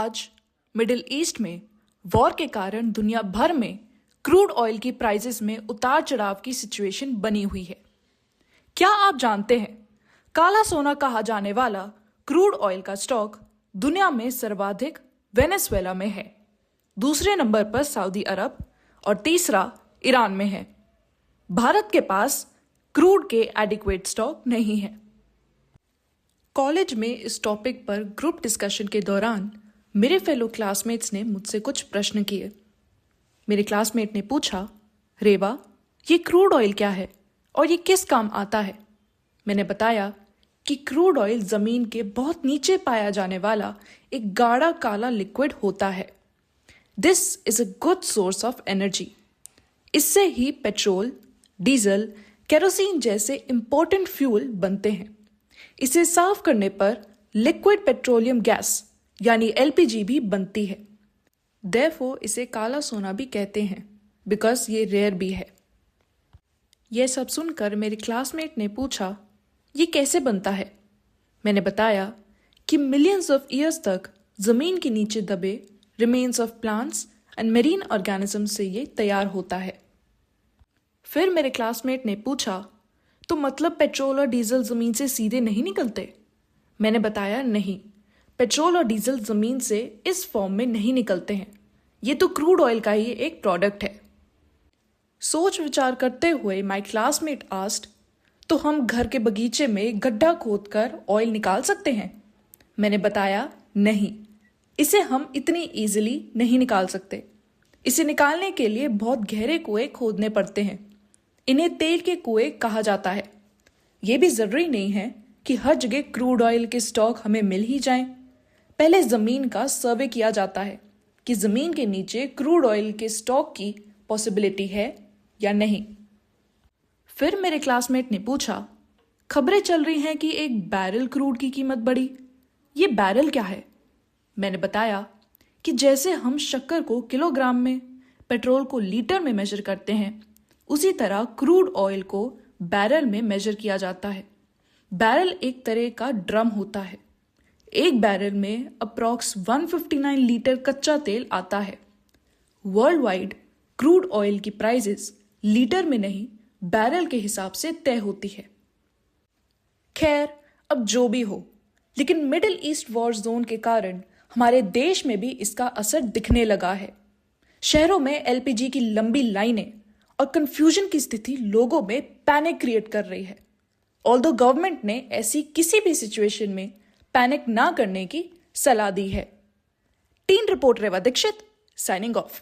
आज middle east में war के कारण दुनिया भर में क्रूड ऑयल की प्राइसेस में उतार चढ़ाव की सिचुएशन बनी हुई है। क्या आप जानते हैं काला सोना कहा जाने वाला क्रूड ऑयल का स्टॉक दुनिया में सर्वाधिक वेनेजुएला में है, दूसरे नंबर पर सऊदी अरब और तीसरा ईरान में है। भारत के पास क्रूड के एडिक्वेट स्टॉक नहीं है। कॉलेज में इस टॉपिक पर ग्रुप डिस्कशन के दौरान मेरे फेलो क्लासमेट्स ने मुझसे कुछ प्रश्न किए। मेरे क्लासमेट ने पूछा, रेवा, ये क्रूड ऑयल क्या है और ये किस काम आता है? मैंने बताया कि क्रूड ऑयल जमीन के बहुत नीचे पाया जाने वाला एक गाढ़ा काला लिक्विड होता है। This is a good source of energy. इससे ही पेट्रोल, डीजल, केरोसिन जैसे इंपॉर्टेंट फ्यूल बनते हैं। इसे साफ करने पर लिक्विड पेट्रोलियम गैस यानी एलपीजी भी बनती है। देयरफॉर इसे काला सोना भी कहते हैं बिकॉज ये रेयर भी है। यह सब सुनकर मेरे क्लासमेट ने पूछा, ये कैसे बनता है? मैंने बताया कि मिलियंस ऑफ ईयर्स तक जमीन के नीचे दबे remains of plants and marine organism से ये तैयार होता है। फिर मेरे क्लासमेट ने पूछा, तो मतलब पेट्रोल और डीजल जमीन से सीधे नहीं निकलते? मैंने बताया नहीं, पेट्रोल और डीजल जमीन से इस फॉर्म में नहीं निकलते हैं। ये तो क्रूड ऑयल का ही एक प्रोडक्ट है। सोच विचार करते हुए माय क्लासमेट आस्क्ड, तो हम घर के बगीचे में गड्ढा खोदकर ऑयल निकाल सकते हैं? मैंने बताया नहीं, इसे हम इतनी इजीली नहीं निकाल सकते। इसे निकालने के लिए बहुत गहरे कुएं खोदने पड़ते हैं। इन्हें तेल के कुएं कहा जाता है। ये भी जरूरी नहीं है कि हर जगह क्रूड ऑयल के स्टॉक हमें मिल ही जाएं। पहले जमीन का सर्वे किया जाता है कि जमीन के नीचे क्रूड ऑयल के स्टॉक की पॉसिबिलिटी है या नहीं। फिर मेरे क्लासमेट ने पूछा, खबरें चल रही हैं कि एक बैरल क्रूड की कीमत बढ़ी। ये बैरल क्या है? मैंने बताया कि जैसे हम शक्कर को किलोग्राम में, पेट्रोल को लीटर में मेजर करते हैं, उसी तरह क्रूड ऑयल को बैरल में मेजर किया जाता है। बैरल एक तरह का ड्रम होता है। एक बैरल में अप्रॉक्स 159 लीटर कच्चा तेल आता है। वर्ल्ड वाइड क्रूड ऑयल की प्राइसेस लीटर में नहीं, बैरल के हिसाब से तय होती है। खैर, अब जो भी हो, लेकिन मिडिल ईस्ट वॉर जोन के कारण हमारे देश में भी इसका असर दिखने लगा है। शहरों में एलपीजी की लंबी लाइनें और कंफ्यूजन की स्थिति लोगों में पैनिक क्रिएट कर रही है। ऑल्दो गवर्नमेंट ने ऐसी किसी भी सिचुएशन में पैनिक ना करने की सलाह दी है। टीन रिपोर्टर रेवा दीक्षित साइनिंग ऑफ।